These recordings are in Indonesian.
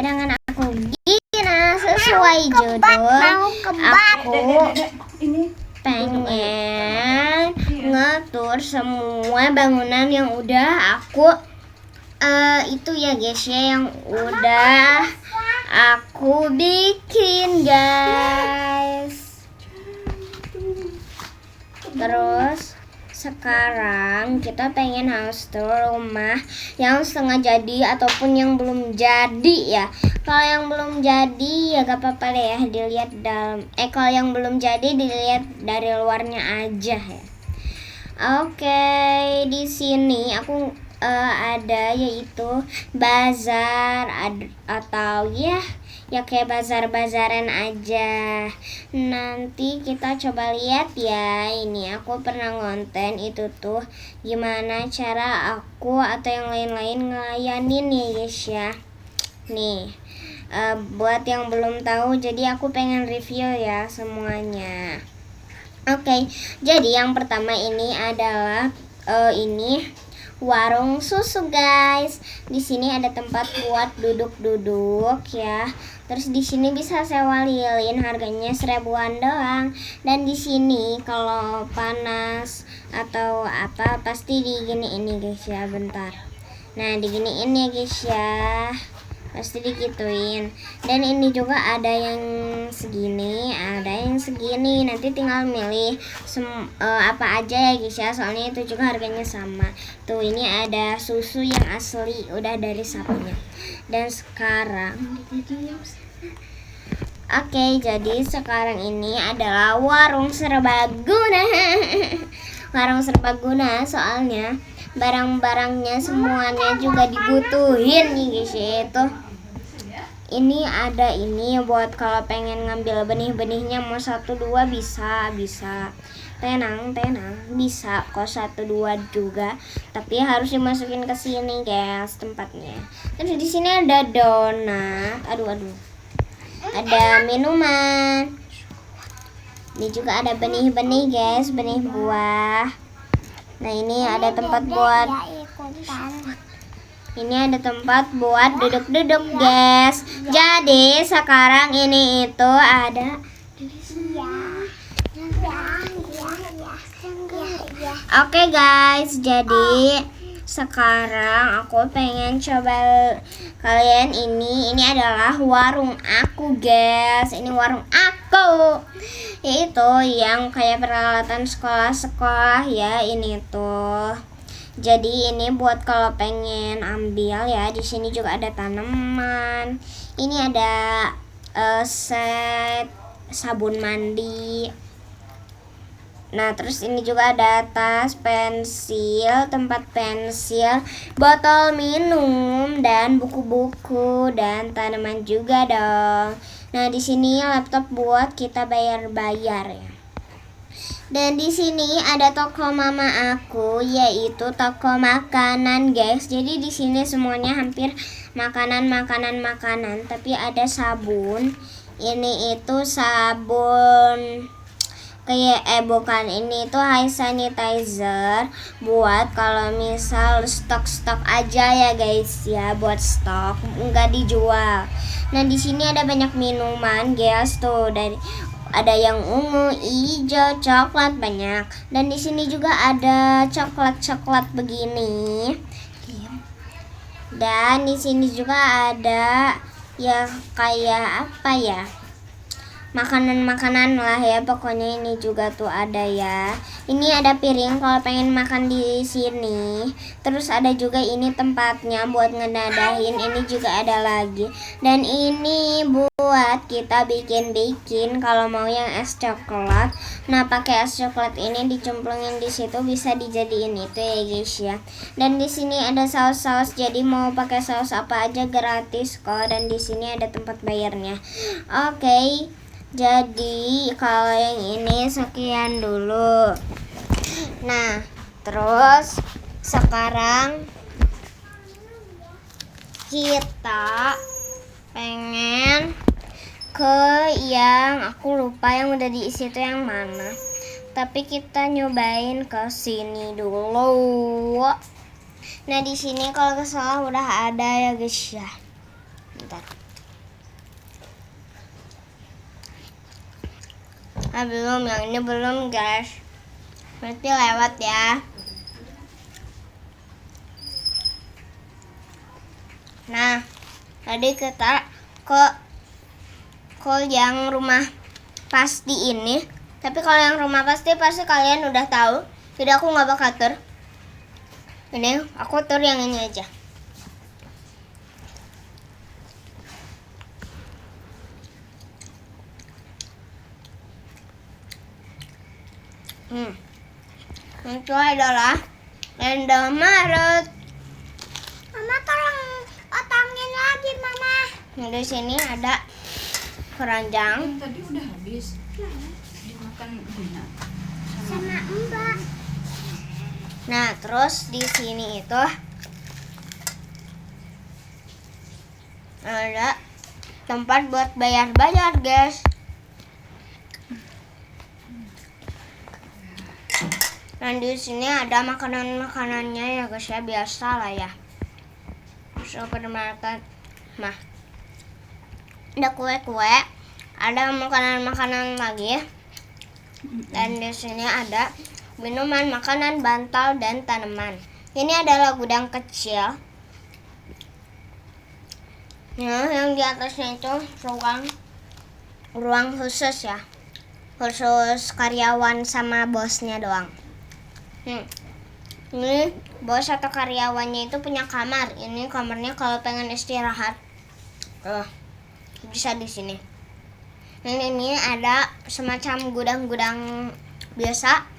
dengan aku Gina. Sesuai judul, aku pengen ngetur semua bangunan yang udah aku itu ya guys ya, yang udah aku bikin guys. Terus sekarang kita pengen house tour rumah yang setengah jadi ataupun yang belum jadi ya. Kalau yang belum jadi ya gak apa-apa deh ya, dilihat dalam kalau yang belum jadi dilihat dari luarnya aja ya. Oke, di sini aku ada yaitu bazar atau ya kayak bazar-bazaran aja. Nanti kita coba lihat ya. Ini aku pernah ngonten itu tuh gimana cara aku atau yang lain-lain ngelayanin ya guys ya. Nih buat yang belum tahu, jadi aku pengen review ya semuanya. Oke, jadi yang pertama ini adalah ini warung susu guys. Di sini ada tempat buat duduk-duduk ya. Terus di sini bisa sewa lilin, harganya 1000-an doang. Dan di sini kalau panas atau apa pasti diginiin nih guys ya, bentar. Nah, diginiin ya guys ya. Pasti digituin. Dan ini juga ada yang segini, ada yang segini. Nanti tinggal milih apa aja ya guys ya, soalnya itu juga harganya sama. Tuh, ini ada susu yang asli, udah dari sapinya. Dan sekarang jadi sekarang ini adalah warung serbaguna. Warung serbaguna soalnya barang-barangnya semuanya juga dibutuhin nih guys ya. Itu ini ada ini buat kalau pengen ngambil benih-benihnya mau 1-2 bisa tenang bisa kok 1-2 juga, tapi harus dimasukin ke sini guys tempatnya. Terus di sini ada donat, aduh ada minuman. Ini juga ada benih-benih guys, benih buah. Nah, ini ada tempat buat duduk-duduk guys. Jadi sekarang ini itu ada Oke guys, jadi sekarang aku pengen coba kalian ini adalah warung aku guys. Ini warung aku, yaitu yang kayak peralatan sekolah ya ini tuh. Jadi ini buat kalau pengen ambil ya. Di sini juga ada tanaman. Ini ada set sabun mandi. Nah, terus ini juga ada tas, pensil, tempat pensil, botol minum, dan buku-buku dan tanaman juga dong. Nah, di sini laptop buat kita bayar-bayar ya. Dan di sini ada toko mama aku, yaitu toko makanan guys. Jadi di sini semuanya hampir makanan, tapi ada sabun. Ini itu sabun kayak bukan, ini tuh hand sanitizer buat kalau misal stok aja ya guys ya, buat stok nggak dijual. Nah, di sini ada banyak minuman guys tuh, ada yang ungu, hijau, coklat banyak. Dan di sini juga ada coklat begini. Dan di sini juga ada ya kayak apa ya, makanan lah ya, pokoknya ini juga tuh ada ya. Ini ada piring kalau pengen makan di sini. Terus ada juga ini tempatnya buat ngedadahin. Ini juga ada lagi. Dan ini buat kita bikin kalau mau yang es coklat. Nah, pakai es coklat ini dicemplungin di situ, bisa dijadiin itu ya guys ya. Dan di sini ada saus-saus, jadi mau pakai saus apa aja gratis kok. Dan di sini ada tempat bayarnya. Oke. Jadi kalau yang ini sekian dulu. Nah, terus sekarang kita pengen ke yang aku lupa yang udah diisi itu yang mana. Tapi kita nyobain ke sini dulu. Nah, di sini kalau nggak salah udah ada ya guys ya. Bentar. Belum, yang ini belum guys. Berarti lewat ya. Nah, tadi kita ke yang rumah pasti ini. Tapi kalau yang rumah pasti kalian udah tahu. Jadi aku nggak bakal tur. Ini aku tur yang ini aja. Itu adalah Indomaret. Mama tolong otongin lagi, Mama. Nah, di sini ada keranjang. Tadi udah habis. Dimakan Bunda Sama Mbak. Nah, terus di sini itu ada tempat buat bayar-bayar, guys. Dan di sini ada makanan-makanannya ya guys ya, biasa lah ya. Supermarket. Nah, ada kue-kue, ada makanan-makanan lagi. Dan di sini ada minuman, makanan, bantal, dan tanaman. Ini adalah gudang kecil. Nah, yang di atasnya itu ruang khusus ya. Khusus karyawan sama bosnya doang. Ini bos atau karyawannya itu punya kamar. Ini kamarnya kalau pengen istirahat. Bisa di sini. Ini ada semacam gudang-gudang biasa.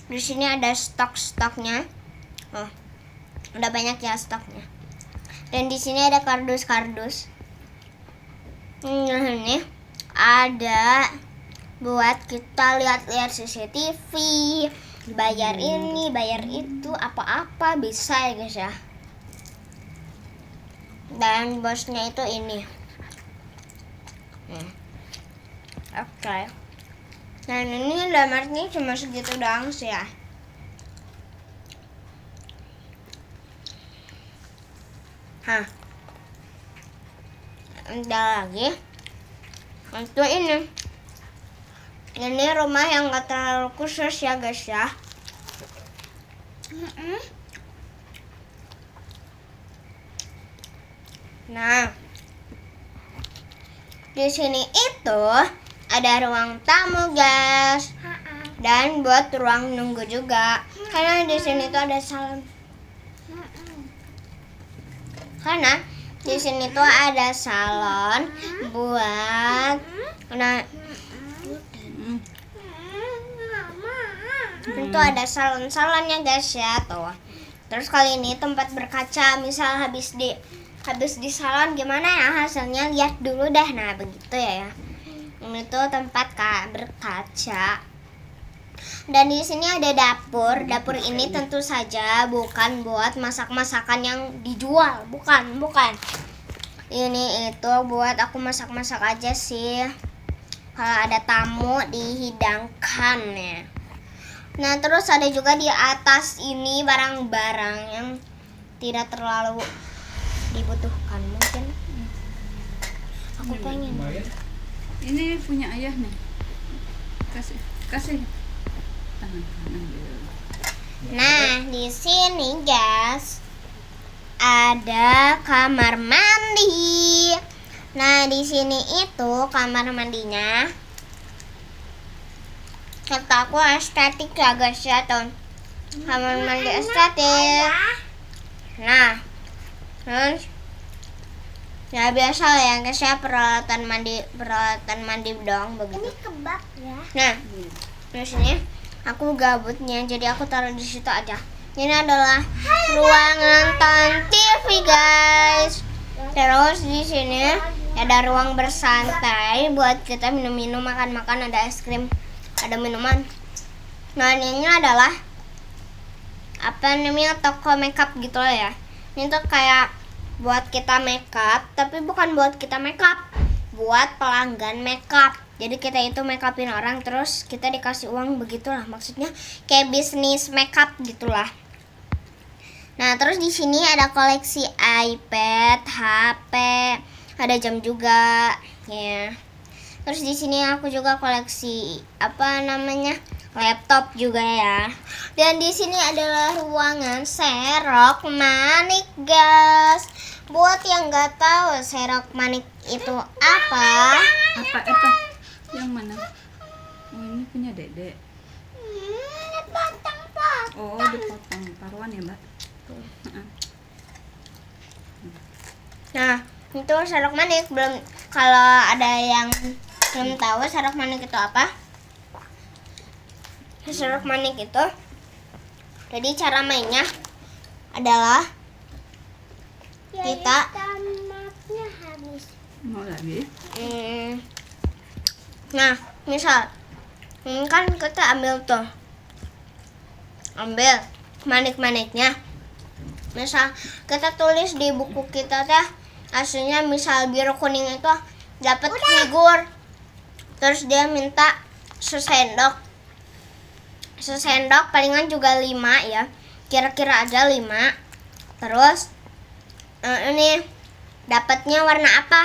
Di sini ada stok-stoknya. Udah banyak ya stoknya. Dan di sini ada kardus-kardus. Ini ada buat kita lihat-lihat CCTV, bayar ini, bayar itu, apa-apa bisa ya guys ya. Dan bosnya itu ini. Oke. Dan ini damarnya cuma segitu doang sih ya. Ada lagi. Itu ini. Ini rumah yang gak terlalu khusus ya guys ya. Nah, di sini itu ada ruang tamu guys. Dan buat ruang nunggu juga. Karena di sini tuh ada salon. Karena di sini tuh ada salon buat itu ada salon-salonnya guys ya tuh. Terus kali ini tempat berkaca, misal habis di salon gimana ya hasilnya, lihat dulu dah. Nah begitu ya. Ini tuh tempat berkaca. Dan di sini ada dapur. Dapur ini tentu saja bukan buat masak-masakan yang dijual, bukan. Ini itu buat aku masak-masak aja sih. Kalau ada tamu dihidangkan ya. Nah, terus ada juga di atas ini barang-barang yang tidak terlalu dibutuhkan mungkin. Aku pengen. Ini punya ayah nih. Kasih. Nah, di sini guys ada kamar mandi. Nah, di sini itu kamar mandinya. Kata aku estetik ya guys ya, tuh. Kamar mandi estetik. Nah, terus ya biasa lah ya guys ya, peralatan mandi doang begitu. Ini kebab ya. Nah, di sini aku gabutnya, jadi aku taruh di situ aja. Ini adalah ruangan nonton TV guys. Terus di sini ada ruang bersantai buat kita minum-minum, makan-makan, ada es krim, ada minuman. Nah, ini adalah toko makeup gitu lah ya. Ini tuh kayak buat kita makeup, tapi bukan buat kita makeup, buat pelanggan makeup. Jadi kita itu makeupin orang, terus kita dikasih uang begitulah. Maksudnya kayak bisnis makeup gitulah. Nah, terus di sini ada koleksi iPad, HP, ada jam juga ya. Terus di sini aku juga koleksi laptop juga ya. Dan di sini adalah ruangan serok manik, guys. Buat yang nggak tahu serok manik itu apa? Apa? Yang mana? Oh, ini punya Dedek. Oh, dipotong paruan ya, Mbak. Heeh. Nah, itu serok manik. Kalau ada yang belum tahu serok manik itu apa? Serok manik itu, jadi cara mainnya adalah kita Mau lagi? nah, misal kan kita ambil manik-maniknya. Misal kita tulis di buku kita teh hasilnya, misal biru kuning itu dapat figur. Terus dia minta sesendok palingan juga 5 ya, kira-kira aja 5. Terus ini dapatnya warna apa?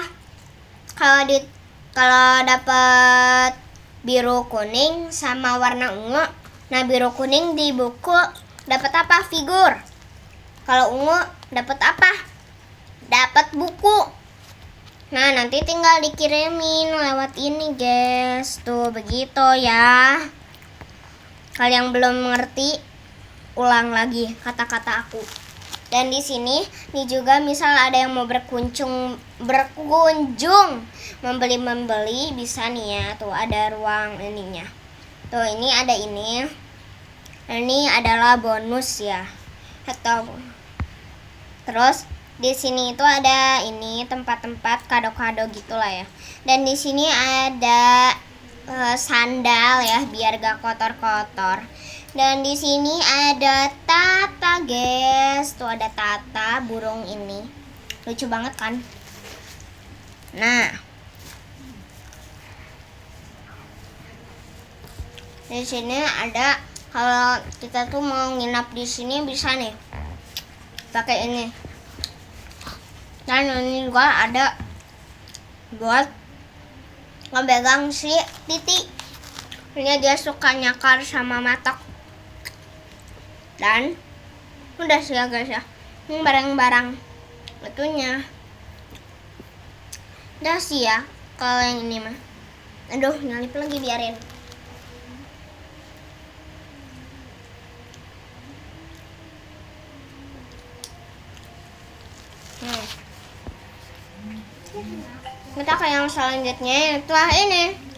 Kalau dapat biru kuning sama warna ungu, nah biru kuning di buku dapat apa? Figur. Kalau ungu dapat apa? Dapat buku. Nah, nanti tinggal dikirimin lewat ini, guys. Tuh, begitu ya. Kalau yang belum mengerti, ulang lagi kata-kata aku. Dan di sini juga misal ada yang mau berkunjung, membeli bisa nih ya. Tuh ada ruang ininya. Tuh ini ada ini. Ini adalah bonus ya. Terus di sini itu ada ini tempat-tempat kado-kado gitulah ya. Dan di sini ada sandal ya biar gak kotor-kotor. Dan di sini ada Tata, guys. Tuh ada Tata burung ini. Lucu banget kan? Nah, di sini ada, kalau kita tuh mau nginap di sini bisa nih pakai ini. Dan ini juga ada buat ngepegang si Titi. Ini dia suka nyakar sama matok. Dan udah sih ya guys ya. Ini barang-barang itunya. Udah sih ya kalau yang ini mah. Aduh, nyalip lagi, biarin. Kita ke yang selanjutnya, itulah ini.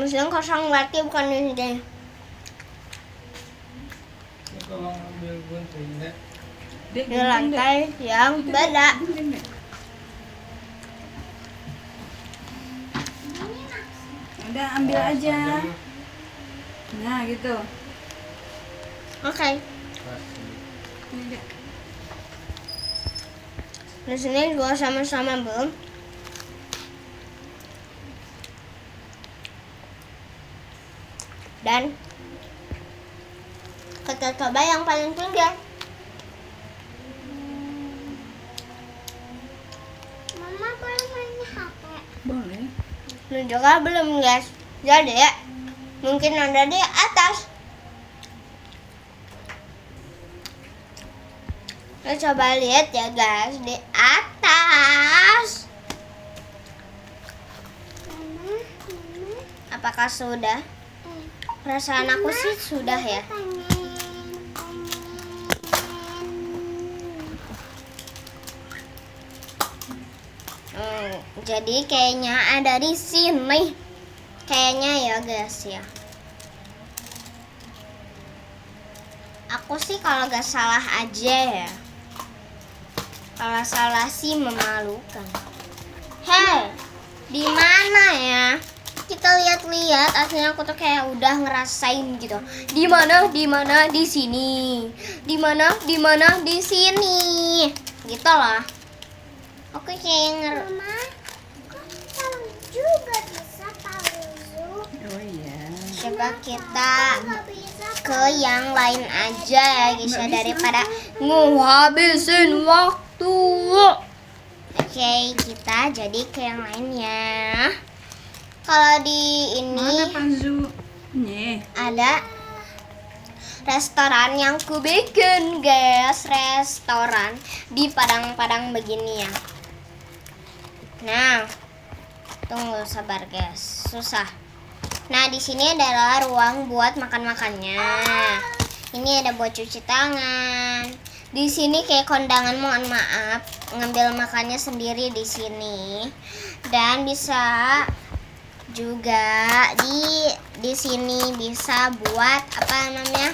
Yang kosong berarti bukan ini deh. Di lantai yang beda. Udah ambil aja. Nah gitu. Oke. Ini deh. Di sini juga sama-sama belum. Dan kita coba yang paling tinggi. Mama boleh main HP? Boleh. Ini juga belum, guys. Jadi mungkin ada di atas. Kita coba lihat ya guys, di atas. Apakah sudah? Perasaan aku sih sudah ya. Jadi kayaknya ada di sini. Kayaknya ya guys ya. Aku sih kalau gak salah aja ya. Kalau salah sih memalukan. Hei, di mana ya? Kita lihat-lihat, aslinya aku tuh kayak udah ngerasain gitu. Di mana? Di sini. Di mana? Di sini. Gitu lah. Oke, kayak juga kita ke yang lain aja ya guys ya, daripada ngabisin waktu. Oke, kita jadi ke yang lainnya. Kalau di ini Mana Panzu? Nih. ada restoran yang ku bikin guys, restoran di padang-padang begini ya. Nah, tunggu sabar guys, susah. Nah, di sini adalah ruang buat makan-makannya. Ini ada buat cuci tangan. Di sini kayak kondangan, mohon maaf, ngambil makannya sendiri di sini. Dan bisa juga di sini bisa buat apa namanya?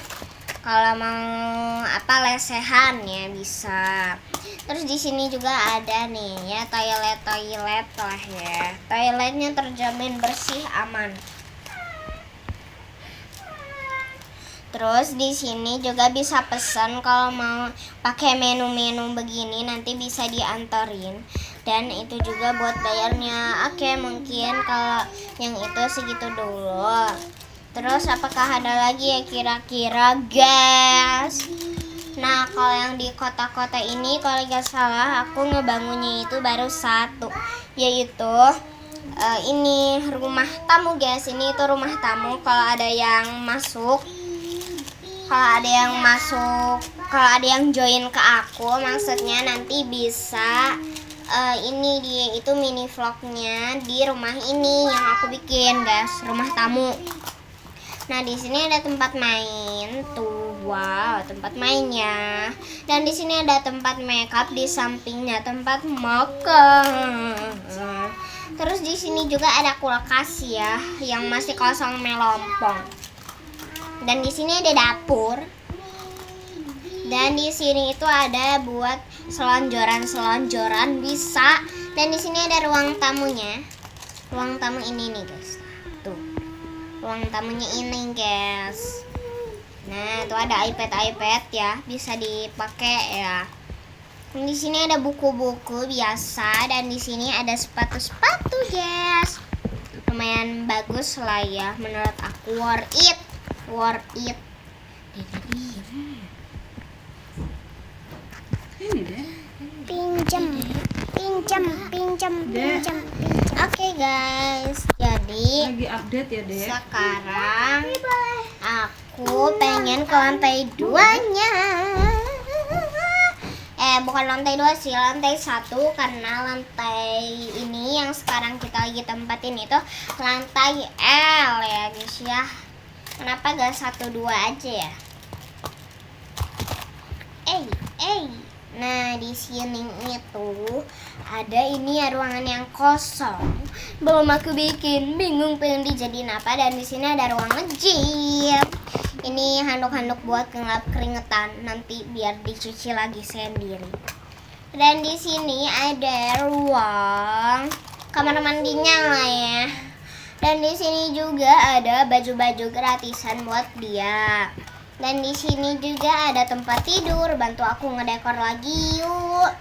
Kalau mau apa lesehan ya bisa. Terus di sini juga ada nih ya toilet lah ya. Toiletnya terjamin bersih aman. Terus di sini juga bisa pesan kalau mau pakai menu-menu begini nanti bisa diantarin. Dan itu juga buat bayarnya. Oke, mungkin kalau yang itu segitu dulu. Terus apakah ada lagi ya kira-kira guys? Nah, kalau yang di kota-kota ini kalau nggak salah aku ngebangunnya itu baru satu, yaitu ini rumah tamu guys. Ini itu rumah tamu. Kalau ada yang masuk, kalau ada yang join ke aku, maksudnya nanti bisa ini dia itu mini vlognya di rumah ini yang aku bikin guys, rumah tamu. Nah, di sini ada tempat main tuh, wow, tempat mainnya. Dan di sini ada tempat makeup, di sampingnya tempat makan. Terus di sini juga ada kulkas ya, yang masih kosong melompong. Dan di sini ada dapur. Dan di sini itu ada buat selonjoran bisa. Dan di sini ada ruang tamunya. Ruang tamu ini nih guys. Tuh. Ruang tamunya ini guys. Nah, tuh ada iPad ya, bisa dipakai ya. Dan di sini ada buku-buku biasa dan di sini ada sepatu-sepatu guys. Lumayan bagus lah ya menurut aku, worth it. Ini deh. Pinjam. Oke guys, jadi Lagi update ya, Dek. sekarang aku pengen ke lantai 2-nya. Bukan lantai 2 sih, lantai 1, karena lantai ini yang sekarang kita lagi tempatin itu lantai L ya guys ya. Kenapa gak 1, 2 aja ya? Nah, di sini itu ada ini ya ruangan yang kosong. Belum aku bikin, bingung pengen dijadiin apa. Dan di sini ada ruang nge-gym. Ini handuk-handuk buat ngelap keringetan, nanti biar dicuci lagi sendiri. Dan di sini ada ruang kamar mandinya lah ya. Dan di sini juga ada baju-baju gratisan buat dia. Dan di sini juga ada tempat tidur. Bantu aku ngedekor lagi yuk.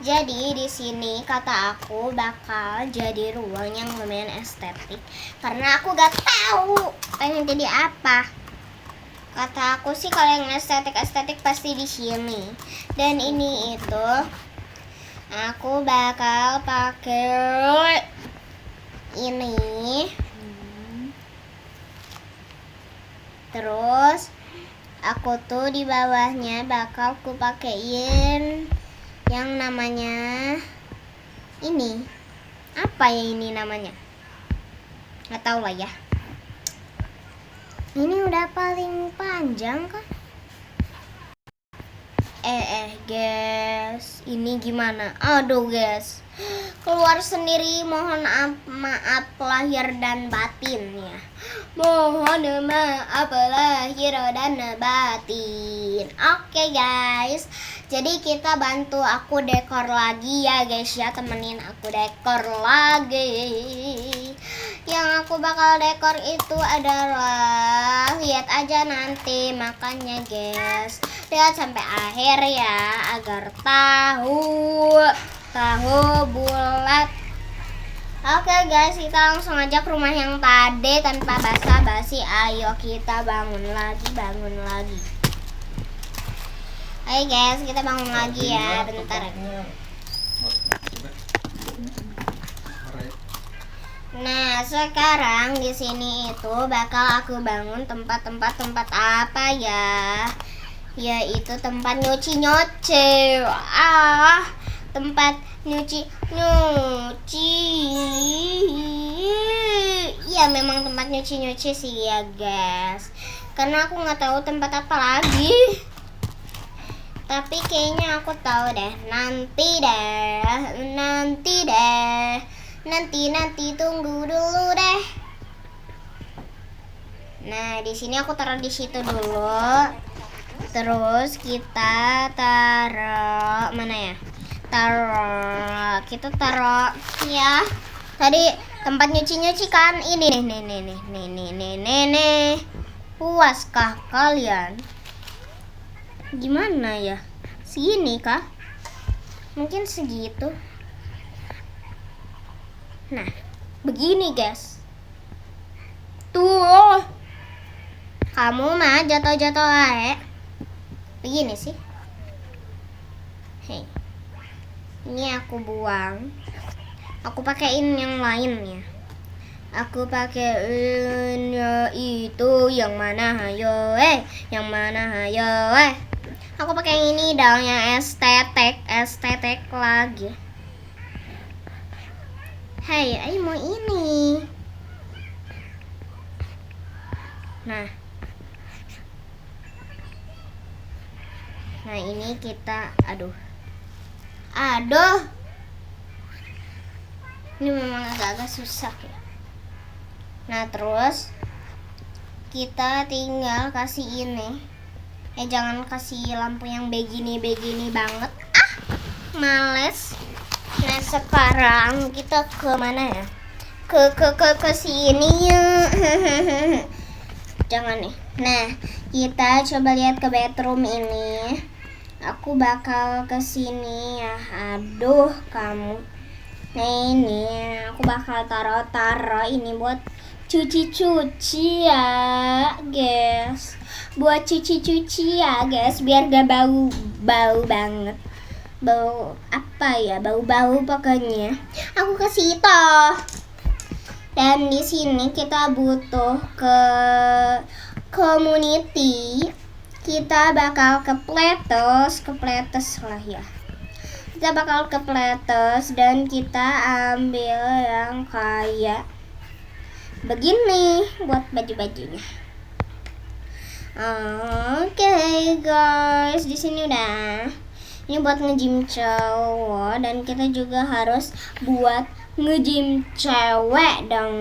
Jadi di sini kata aku bakal jadi ruang yang lumayan estetik, karena aku gak tahu pengen jadi apa. Kata aku sih kalau yang estetik pasti di sini. Dan ini itu aku bakal pakai ini. Terus aku tuh di bawahnya bakal ku pakein yang namanya ini. Apa ya ini namanya? Nggak tahu lah ya. Ini udah paling panjang kan? Guys, ini gimana? Aduh guys, keluar sendiri, mohon maaf lahir dan batin ya. Mohon maaf lahir dan batin. Oke guys, jadi kita bantu aku dekor lagi ya guys ya, temenin aku dekor lagi. Yang aku bakal dekor itu adalah, lihat aja nanti makannya guys. Lihat sampai akhir ya, agar tahu bulat Oke guys, kita langsung aja ke rumah yang tadi tanpa basa-basi. Ayo kita bangun lagi. Ayo guys, kita bangun lagi ya, bentar. Nah, sekarang di sini itu bakal aku bangun tempat apa ya? Yaitu tempat nyuci. Tempat nyuci. Iya, memang tempat nyuci sih ya guys. Karena aku nggak tahu tempat apa lagi. Tapi kayaknya aku tahu deh. Nanti tunggu dulu deh. Nah, di sini aku taruh di situ dulu. Terus kita taruh mana ya? Kita taruh ya. Tadi tempat nyuci kan ini nih. Puaskah kalian? Gimana ya? Segini kah? Mungkin segitu. Nah, begini guys. Tuh. Kamu mah jatuh aja. Begini sih. Hei. Ini aku buang. Aku pakein yang lain ya. Aku pakein itu yang mana hayo Aku pakai yang ini dong, yang estetik lagi. Hey, ayo mau ini. Nah, ini kita, aduh. Ini memang agak susah ya. Nah, terus kita tinggal kasih ini. Jangan kasih lampu yang begini banget. Males. Nah, sekarang kita ke mana ya? Ke sini ya. Jangan nih. Nah, kita coba lihat ke bedroom ini. Aku bakal ke sini ya. Aduh, kamu. Nah, ini aku bakal taruh ini buat cuci ya, guys. Buat cuci ya, guys, biar gak bau banget. Bau apa ya? Bau pokoknya. Aku kasih itu. Dan di sini kita butuh ke community. Kita bakal ke Pletos lah ya. Kita bakal ke Pletos dan kita ambil yang kayak begini buat baju-bajunya. Oke, guys, di sini udah. Ini buat nge-gym cowok dan kita juga harus buat nge-gym cewek dong.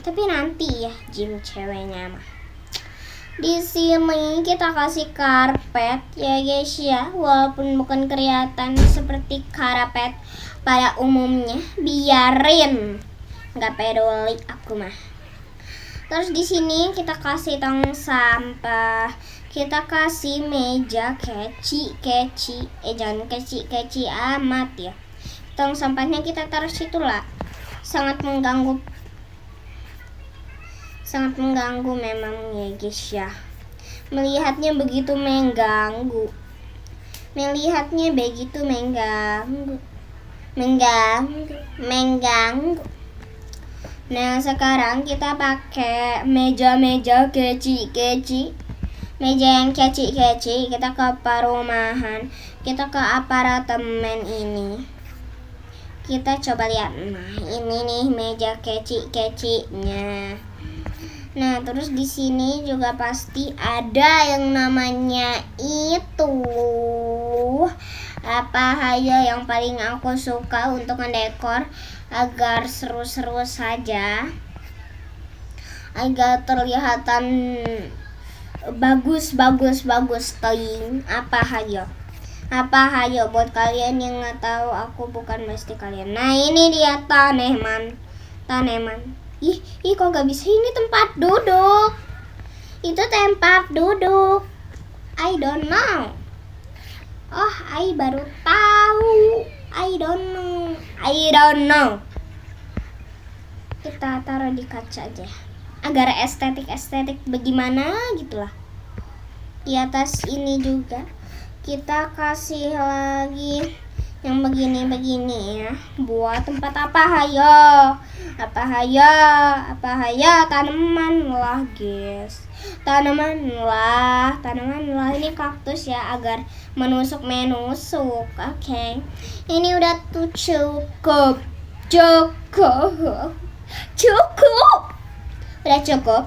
Tapi nanti ya gym ceweknya mah. Di sini kita kasih karpet ya guys ya, walaupun bukan kelihatan seperti karpet pada umumnya, biarin, nggak peduli aku mah. Terus di sini kita kasih tong sampah, kita kasih meja keci, jangan keci amat ya. Tong sampahnya kita taruh situ lah, sangat mengganggu memang ya guys ya. Melihatnya begitu mengganggu. Nah, sekarang kita pakai meja keci. Meja yang keci, kita ke perumahan, kita ke apartemen ini. Kita coba lihat. Nah, ini nih meja kecinya. Nah, terus di sini juga pasti ada yang namanya itu. Apa aja yang paling aku suka untuk mendekor agar seru-seru saja, agar terlihatan bagus ting. Apa ayo buat kalian yang nggak tahu, aku bukan mesti kalian. Nah, ini dia tanaman. Ih, kok nggak bisa, ini tempat duduk. Itu tempat duduk. I don't know. Oh, I baru tahu. I don't know. Kita taruh di kaca aja agar estetik bagaimana gitulah. Di atas ini juga kita kasih lagi yang begini ya, buat tempat apa hayo tanaman lah guys, tanaman lah ini kaktus ya agar menusuk. Oke. Ini udah tuh cukup udah cukup.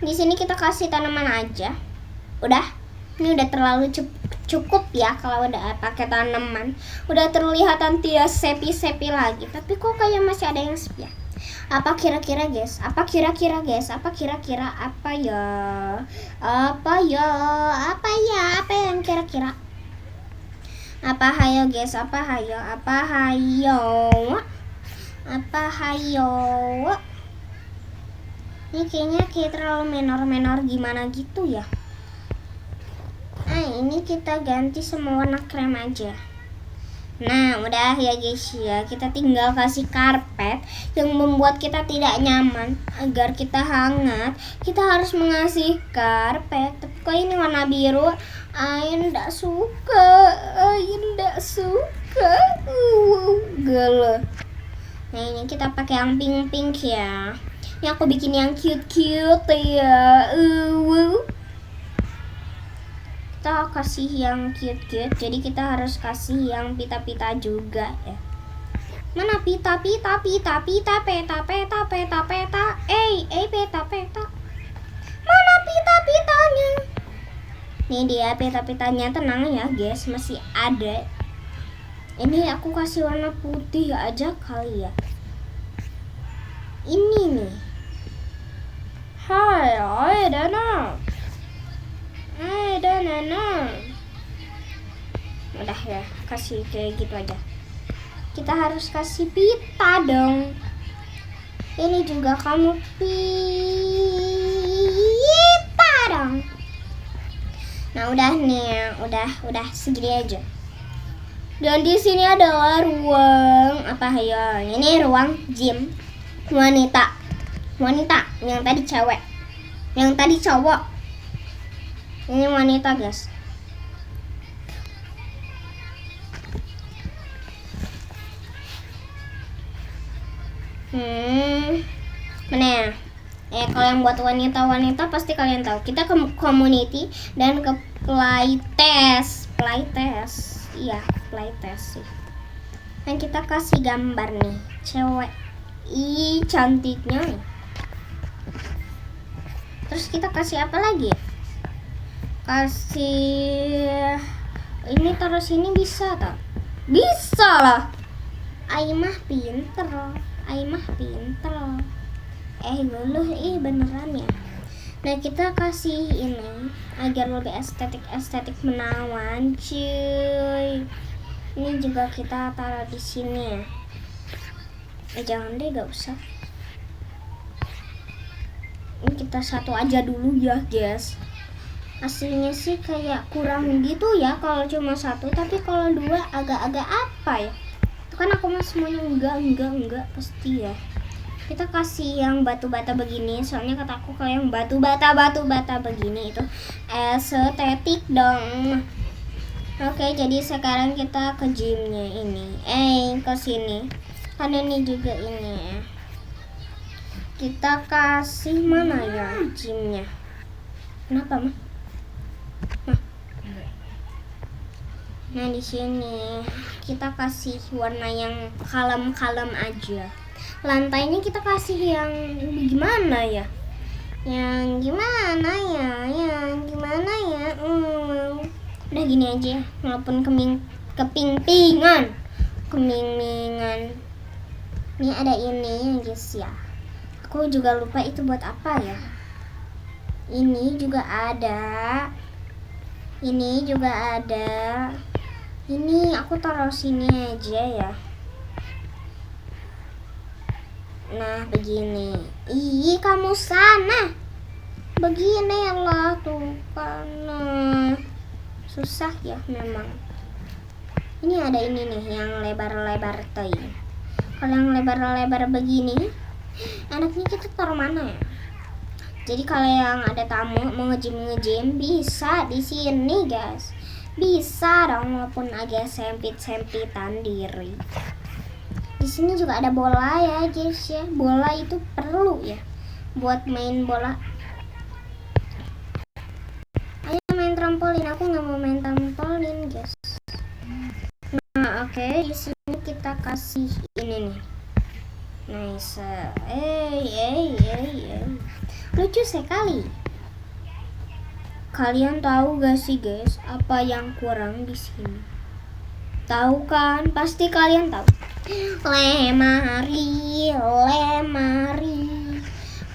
Di sini kita kasih tanaman aja. Ini udah terlalu cukup ya kalau udah pakai tanaman. Udah terlihatan tidak sepi lagi. Tapi kok kayak masih ada yang sepi ya? Apa kira-kira guys? Apa yang kira-kira? Apa hayo guys? Apa hayo? Ini kayaknya terlalu menor gimana gitu ya. Ini kita ganti semua warna krem aja. Nah, udah ya guys ya. Kita tinggal kasih karpet yang membuat kita tidak nyaman. Agar kita hangat, kita harus mengasih karpet. Tapi kok ini warna biru? Ain ndak suka. Gele. Nah, ini kita pakai yang pink ya. Ini aku bikin yang cute ya. Kita kasih yang cute, jadi kita harus kasih yang pita-pita juga ya. Mana pita? Peta. Mana pita-pitanya? Nih dia pita-pitanya, tenang ya guys, masih ada. Ini aku kasih warna putih aja kali ya. Ini nih. Hai, Dana. Udah ya, kasih kayak gitu aja. Kita harus kasih pita dong. Ini juga kamu pita dong. Nah udah nih, udah segini aja. Dan di sini adalah ruang apa ya? Ini ruang gym wanita. Yang tadi cewek, yang tadi cowok. Ini wanita guys. Mana ya? Kalau yang buat wanita pasti kalian tahu. Kita ke community dan ke playtest. Iya, playtest sih. Dan kita kasih gambar nih, cewek. Cantiknya. Terus kita kasih apa lagi? Kasih ini, taruh sini bisa tak? Bisa lah. Aimah pinter. Luluh beneran ya. Nah kita kasih ini agar lebih estetik menawan cuy. Ini juga kita taruh di sini ya. Jangan deh, gak usah. Ini kita satu aja dulu ya guys. Aslinya sih kayak kurang gitu ya kalau cuma satu, tapi kalau dua agak-agak apa ya? Itu kan aku mah semuanya enggak pasti ya. Kita kasih yang batu-bata begini, soalnya kataku kalau yang batu-bata begini itu estetik dong. Oke, jadi sekarang kita ke gymnya ini. Ke sini. Karena ini juga ini ya. Kita kasih mana ya gymnya? Kenapa mah? Nah di sini kita kasih warna yang kalem aja. Lantainya kita kasih yang gimana ya? Yang gimana ya? Udah gini aja, walaupun kepingpingan. Ini ada ini guys ya. Aku juga lupa itu buat apa ya. Ini juga ada. Ini aku taruh sini aja ya. Nah begini. Kamu sana. Begini Allah tuh kan. Susah ya memang. Ini ada ini nih yang lebar-lebar tuh. Kalau yang lebar-lebar begini Enaknya kita taruh mana ya? Jadi kalau yang ada tamu mau ngejim bisa di sini guys. Bisa dong walaupun agak sempit-sempitan diri. Di sini juga ada bola ya guys ya. Bola itu perlu ya buat main bola. Ayo main trampolin. Aku nggak mau main trampolin guys. Nah oke, di sini kita kasih ini nih. Nice. Lucu sekali. Kalian tahu gak sih guys apa yang kurang di sini? Tahu kan? Pasti kalian tahu. Lemari.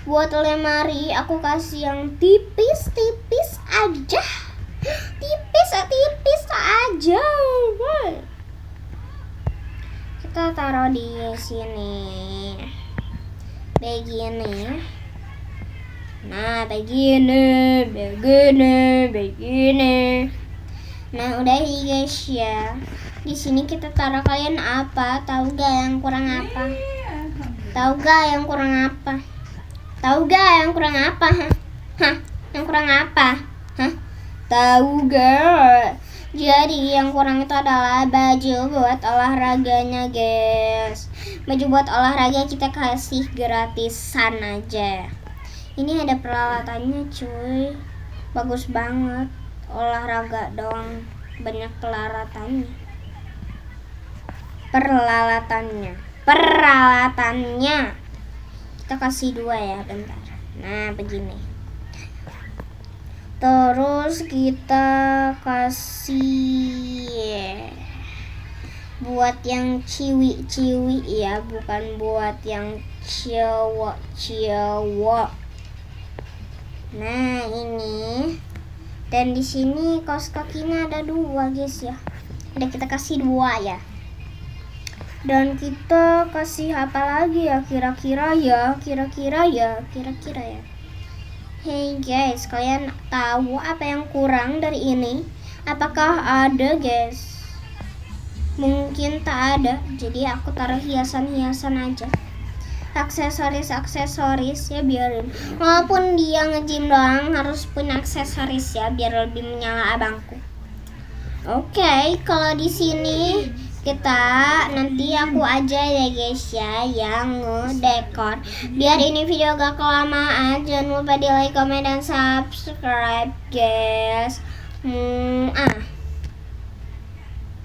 Buat lemari aku kasih yang tipis aja. Tipis aja. Kita taruh di sini. Begini. Nah, begini. Nah, udah nih guys ya. Di sini kita taruh kalian apa? Tahu gak yang kurang apa? Tahu gak yang kurang apa? Tahu gak yang kurang apa? Hah? Yang kurang apa? Hah? Tahu gak? Jadi yang kurang itu adalah baju buat olahraganya guys. Baju buat olahraga kita kasih gratisan aja. Ini ada peralatannya cuy. Bagus banget. Olahraga doang banyak peralatannya. Kita kasih 2 ya, bentar. Nah begini. Terus kita kasih buat yang ciwi ya, bukan buat yang cowok. Nah ini. Dan di sini kaos kakinya ada 2 guys ya. Udah kita kasih 2 ya. Dan kita kasih apa lagi ya kira-kira ya. Hey guys, kalian tahu apa yang kurang dari ini? Apakah ada guys? Mungkin tak ada. Jadi aku taruh hiasan-hiasan aja. Aksesoris ya biarin. Walaupun dia nge-gym doang harus punya aksesoris ya biar lebih menyala abangku. Oke, kalau di sini nanti aku aja ya guys ya yang ngedekor. Biar ini video gak kelamaan, jangan lupa di like, comment, dan subscribe guys.